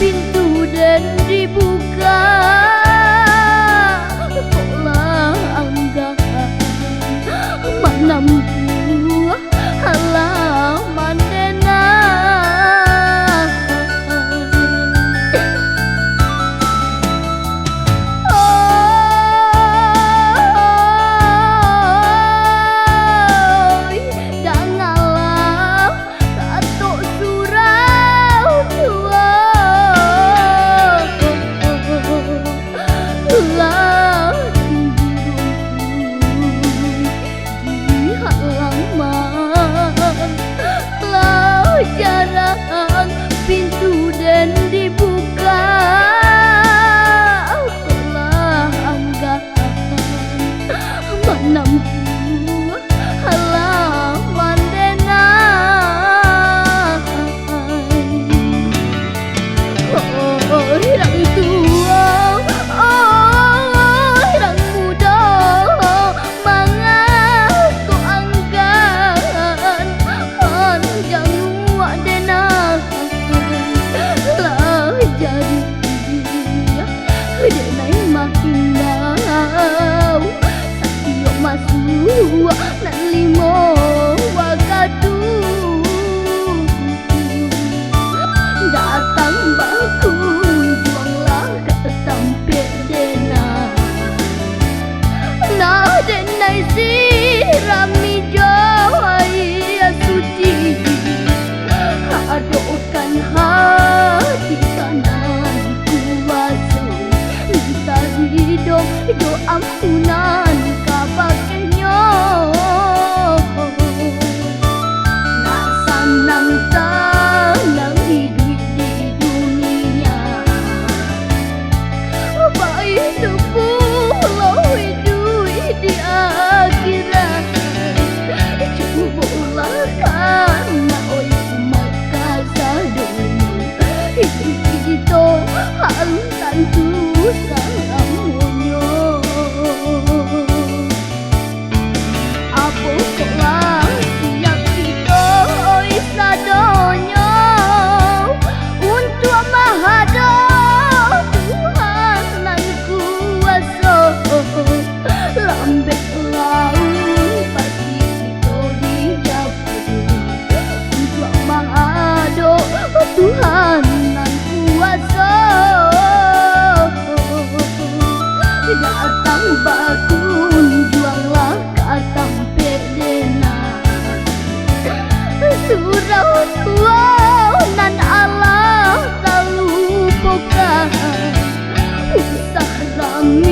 pintu dan dibuka. Tolak anggaran menampu halaman denah. Oh, janganlah katok surau tua. Lah di halaman, lah jarang pintu dan dibuka. Telah anggapan menampu halaman denai. Oh, orang tua, oh, orang muda, mengako anggan panjang wak denai. Lah jadi denai makin bau, sakio masuk nan limo wakadu. Datang baku juanglah ke sampai denai. Nah denai sirami air suci, adokan hati kanan kuasa, minta ridho ampunan kabaknya. Nak sanang tenang hidup di dunia, baik sepuluh hidup di akhirat. Cubalah karena oi umat sadonya, hidup kita hantan tu salamunyo. Apa kolah siap kita oi sadonya, untuk mahado Tuhan nan kuasa. Lambek laut pasti kita dijabut, untuk mahado Tuhan nan kuasa. Datang bakun juanglah ke sampai denai. Surau tua nan Allah tak lupakan, usah rami